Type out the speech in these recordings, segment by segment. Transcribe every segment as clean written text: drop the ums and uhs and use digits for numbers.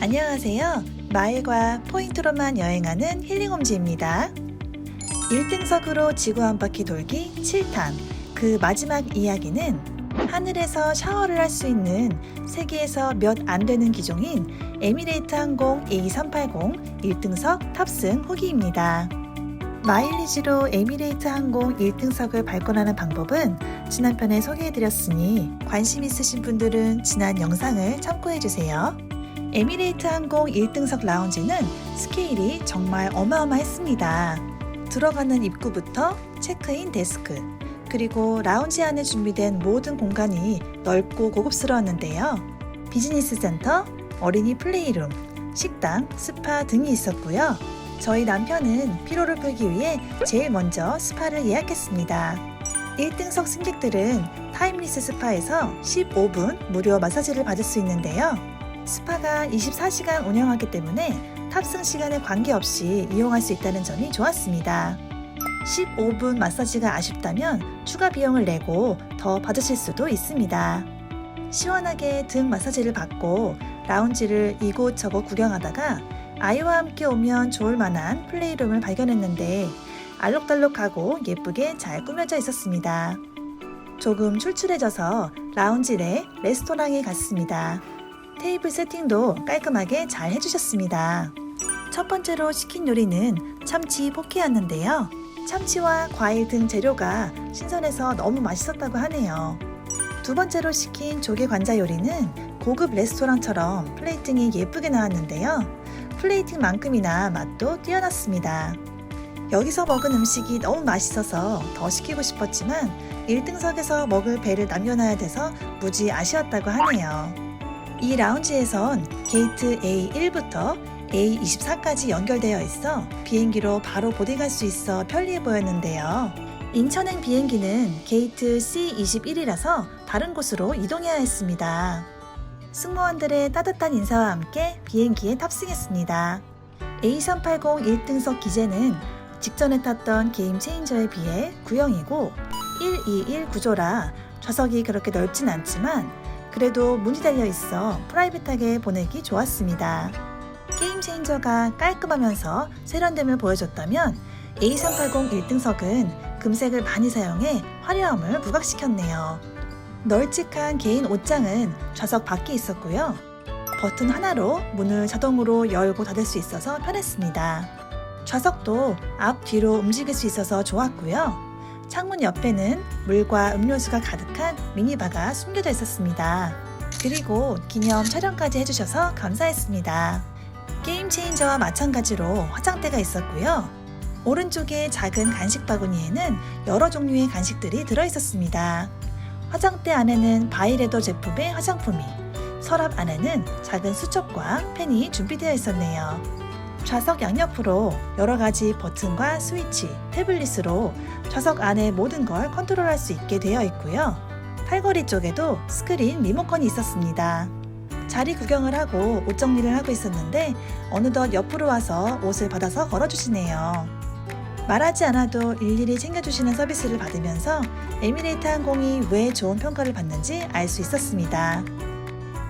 안녕하세요. 마일과 포인트로만 여행하는 힐링홈즈입니다. 1등석으로 지구 한 바퀴 돌기 7탄, 그 마지막 이야기는 하늘에서 샤워를 할 수 있는 세계에서 몇 안 되는 기종인 에미레이트 항공 A380 1등석 탑승 후기입니다. 마일리지로 에미레이트 항공 1등석을 발권하는 방법은 지난 편에 소개해드렸으니 관심 있으신 분들은 지난 영상을 참고해주세요. 에미레이트 항공 1등석 라운지는 스케일이 정말 어마어마했습니다. 들어가는 입구부터 체크인 데스크, 그리고 라운지 안에 준비된 모든 공간이 넓고 고급스러웠는데요. 비즈니스 센터, 어린이 플레이룸, 식당, 스파 등이 있었고요. 저희 남편은 피로를 풀기 위해 제일 먼저 스파를 예약했습니다. 1등석 승객들은 타임리스 스파에서 15분 무료 마사지를 받을 수 있는데요. 스파가 24시간 운영하기 때문에 탑승 시간에 관계없이 이용할 수 있다는 점이 좋았습니다. 15분 마사지가 아쉽다면 추가 비용을 내고 더 받으실 수도 있습니다. 시원하게 등 마사지를 받고 라운지를 이곳저곳 구경하다가 아이와 함께 오면 좋을 만한 플레이룸을 발견했는데 알록달록하고 예쁘게 잘 꾸며져 있었습니다. 조금 출출해져서 라운지 내 레스토랑에 갔습니다. 테이블 세팅도 깔끔하게 잘 해주셨습니다. 첫 번째로 시킨 요리는 참치 포케였는데요. 참치와 과일 등 재료가 신선해서 너무 맛있었다고 하네요. 두 번째로 시킨 조개 관자 요리는 고급 레스토랑처럼 플레이팅이 예쁘게 나왔는데요. 플레이팅만큼이나 맛도 뛰어났습니다. 여기서 먹은 음식이 너무 맛있어서 더 시키고 싶었지만 1등석에서 먹을 배를 남겨놔야 돼서 무지 아쉬웠다고 하네요. 이 라운지에선 게이트 A1부터 A24까지 연결되어 있어 비행기로 바로 보딩할 수 있어 편리해 보였는데요. 인천행 비행기는 게이트 C21이라서 다른 곳으로 이동해야 했습니다. 승무원들의 따뜻한 인사와 함께 비행기에 탑승했습니다. A380 1등석 기제는 직전에 탔던 게임 체인저에 비해 구형이고 121 구조라 좌석이 그렇게 넓진 않지만 그래도 문이 달려 있어 프라이빗하게 보내기 좋았습니다. 게임 체인저가 깔끔하면서 세련됨을 보여줬다면 A380 1등석은 금색을 많이 사용해 화려함을 부각시켰네요. 널찍한 개인 옷장은 좌석 밖에 있었고요. 버튼 하나로 문을 자동으로 열고 닫을 수 있어서 편했습니다. 좌석도 앞, 뒤로 움직일 수 있어서 좋았고요. 창문 옆에는 물과 음료수가 가득한 미니바가 숨겨져 있었습니다. 그리고 기념 촬영까지 해주셔서 감사했습니다. 게임 체인저와 마찬가지로 화장대가 있었고요. 오른쪽에 작은 간식 바구니에는 여러 종류의 간식들이 들어있었습니다. 화장대 안에는 바이레더 제품의 화장품이, 서랍 안에는 작은 수첩과 펜이 준비되어 있었네요. 좌석 양옆으로 여러 가지 버튼과 스위치, 태블릿으로 좌석 안의 모든 걸 컨트롤할 수 있게 되어 있고요. 팔걸이 쪽에도 스크린 리모컨이 있었습니다. 자리 구경을 하고 옷 정리를 하고 있었는데 어느덧 옆으로 와서 옷을 받아서 걸어주시네요. 말하지 않아도 일일이 챙겨주시는 서비스를 받으면서 에미레이트 항공이 왜 좋은 평가를 받는지 알 수 있었습니다.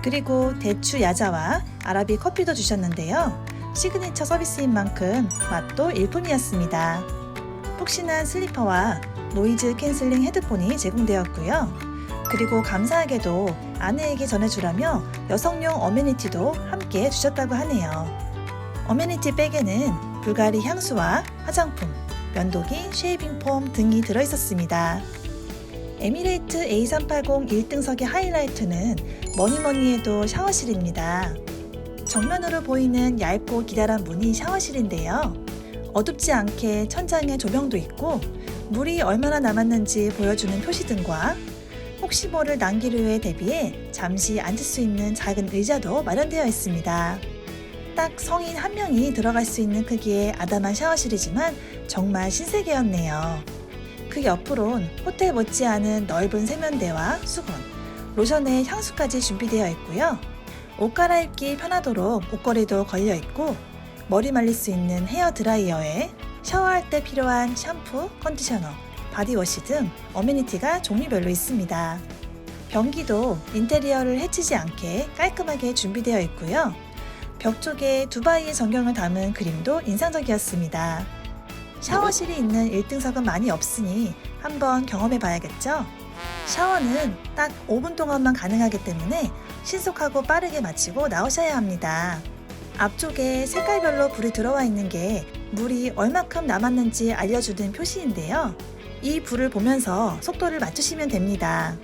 그리고 대추 야자와 아라비 커피도 주셨는데요. 시그니처 서비스인 만큼 맛도 일품이었습니다. 푹신한 슬리퍼와 노이즈 캔슬링 헤드폰이 제공되었고요. 그리고 감사하게도 아내에게 전해주라며 여성용 어메니티도 함께 주셨다고 하네요. 어메니티 백에는 불가리 향수와 화장품, 면도기, 쉐이빙 폼 등이 들어있었습니다. 에미레이트 A380 1등석의 하이라이트는 뭐니뭐니 해도 샤워실입니다. 정면으로 보이는 얇고 기다란 문이 샤워실인데요. 어둡지 않게 천장에 조명도 있고 물이 얼마나 남았는지 보여주는 표시등과 혹시 모를 난기류에 대비해 잠시 앉을 수 있는 작은 의자도 마련되어 있습니다. 딱 성인 한 명이 들어갈 수 있는 크기의 아담한 샤워실이지만 정말 신세계였네요. 그 옆으론 호텔 못지않은 넓은 세면대와 수건, 로션에 향수까지 준비되어 있고요. 옷 갈아입기 편하도록 옷걸이도 걸려있고 머리 말릴 수 있는 헤어 드라이어에 샤워할 때 필요한 샴푸, 컨디셔너, 바디워시 등 어메니티가 종류별로 있습니다. 변기도 인테리어를 해치지 않게 깔끔하게 준비되어 있고요. 벽 쪽에 두바이의 전경을 담은 그림도 인상적이었습니다. 샤워실이 있는 1등석은 많이 없으니 한번 경험해 봐야겠죠? 샤워는 딱 5분 동안만 가능하기 때문에 신속하고 빠르게 마치고 나오셔야 합니다. 앞쪽에 색깔별로 불이 들어와 있는 게 물이 얼마큼 남았는지 알려주는 표시인데요. 이 불을 보면서 속도를 맞추시면 됩니다.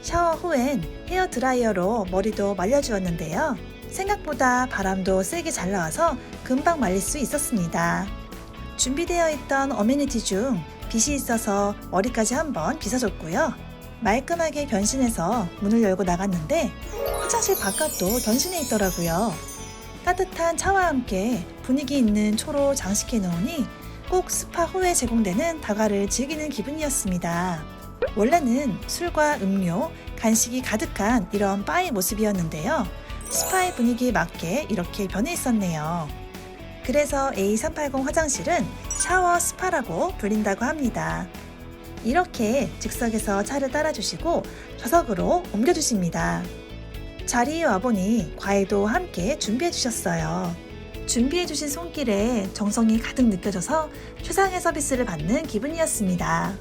샤워 후엔 헤어 드라이어로 머리도 말려주었는데요. 생각보다 바람도 세게 잘 나와서 금방 말릴 수 있었습니다. 준비되어 있던 어메니티 중 빗이 있어서 머리까지 한번 빗어줬고요. 말끔하게 변신해서 문을 열고 나갔는데 화장실 바깥도 변신해 있더라고요. 따뜻한 차와 함께 분위기 있는 초로 장식해 놓으니 꼭 스파 후에 제공되는 다과를 즐기는 기분이었습니다. 원래는 술과 음료, 간식이 가득한 이런 바의 모습이었는데요. 스파의 분위기에 맞게 이렇게 변해 있었네요. 그래서 A380 화장실은 샤워 스파라고 불린다고 합니다. 이렇게 즉석에서 차를 따라주시고 좌석으로 옮겨주십니다. 자리에 와보니 과일도 함께 준비해주셨어요. 준비해주신 손길에 정성이 가득 느껴져서 최상의 서비스를 받는 기분이었습니다.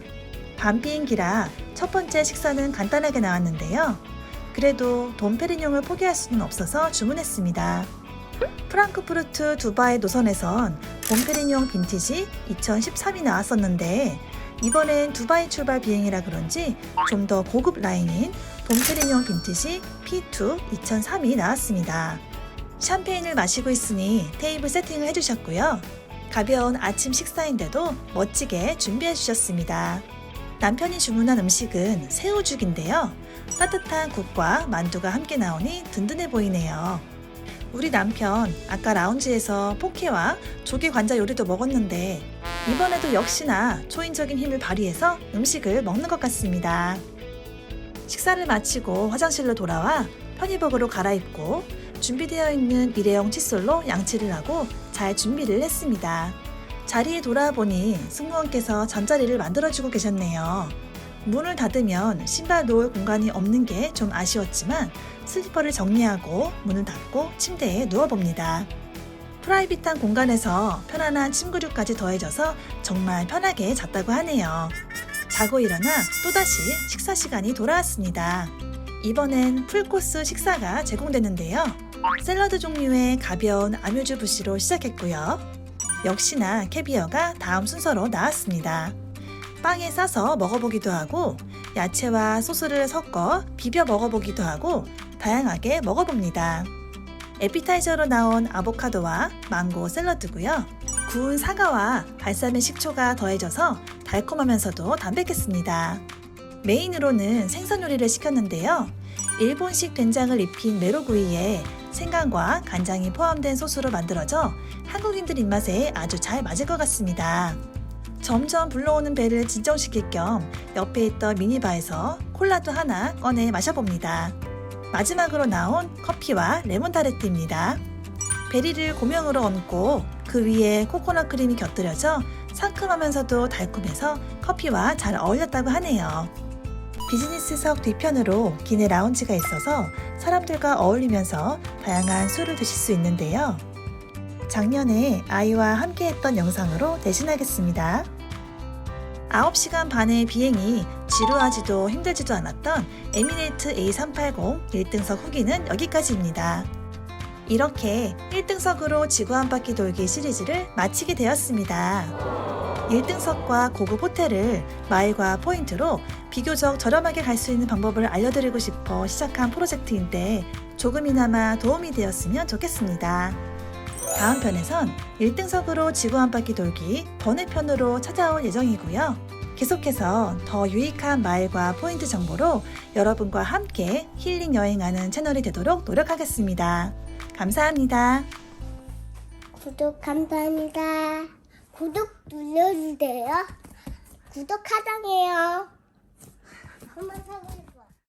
밤 비행기라 첫 번째 식사는 간단하게 나왔는데요. 그래도 돈페리뇽을 포기할 수는 없어서 주문했습니다. 프랑크푸르트 두바이 노선에선 돈페리뇽 빈티지 2013이 나왔었는데 이번엔 두바이 출발 비행이라 그런지 좀 더 고급 라인인 돈페리뇽 빈티지 P2 2003이 나왔습니다. 샴페인을 마시고 있으니 테이블 세팅을 해주셨고요. 가벼운 아침 식사인데도 멋지게 준비해 주셨습니다. 남편이 주문한 음식은 새우죽인데요. 따뜻한 국과 만두가 함께 나오니 든든해 보이네요. 우리 남편 아까 라운지에서 포케와 조개 관자 요리도 먹었는데 이번에도 역시나 초인적인 힘을 발휘해서 음식을 먹는 것 같습니다. 식사를 마치고 화장실로 돌아와 편의복으로 갈아입고 준비되어 있는 일회용 칫솔로 양치를 하고 잘 준비를 했습니다. 자리에 돌아와 보니 승무원께서 잠자리를 만들어주고 계셨네요. 문을 닫으면 신발 놓을 공간이 없는 게 좀 아쉬웠지만 슬리퍼를 정리하고 문을 닫고 침대에 누워봅니다. 프라이빗한 공간에서 편안한 침구류까지 더해져서 정말 편하게 잤다고 하네요. 자고 일어나 또다시 식사 시간이 돌아왔습니다. 이번엔 풀코스 식사가 제공되는데요. 샐러드 종류의 가벼운 아뮤즈 부시로 시작했고요. 역시나 캐비어가 다음 순서로 나왔습니다. 빵에 싸서 먹어보기도 하고 야채와 소스를 섞어 비벼 먹어보기도 하고 다양하게 먹어봅니다. 에피타이저로 나온 아보카도와 망고 샐러드고요. 구운 사과와 발사믹 식초가 더해져서 달콤하면서도 담백했습니다. 메인으로는 생선 요리를 시켰는데요. 일본식 된장을 입힌 메로구이에 생강과 간장이 포함된 소스로 만들어져 한국인들 입맛에 아주 잘 맞을 것 같습니다. 점점 불러오는 배를 진정시킬 겸 옆에 있던 미니바에서 콜라도 하나 꺼내 마셔봅니다. 마지막으로 나온 커피와 레몬 타르트입니다. 베리를 고명으로 얹고 그 위에 코코넛 크림이 곁들여져 상큼하면서도 달콤해서 커피와 잘 어울렸다고 하네요. 비즈니스석 뒤편으로 기내 라운지가 있어서 사람들과 어울리면서 다양한 술을 드실 수 있는데요. 작년에 아이와 함께 했던 영상으로 대신하겠습니다. 9시간 반의 비행이 지루하지도 힘들지도 않았던 에미레이트 A380 1등석 후기는 여기까지입니다. 이렇게 1등석으로 지구 한 바퀴 돌기 시리즈를 마치게 되었습니다. 1등석과 고급 호텔을 마일과 포인트로 비교적 저렴하게 갈 수 있는 방법을 알려드리고 싶어 시작한 프로젝트인데 조금이나마 도움이 되었으면 좋겠습니다. 다음 편에선 1등석으로 지구 한 바퀴 돌기 번외편으로 찾아올 예정이고요. 계속해서 더 유익한 마일과 포인트 정보로 여러분과 함께 힐링 여행하는 채널이 되도록 노력하겠습니다. 감사합니다. 구독 감사합니다. 구독 눌러주세요. 구독 하장해요. 한번 사고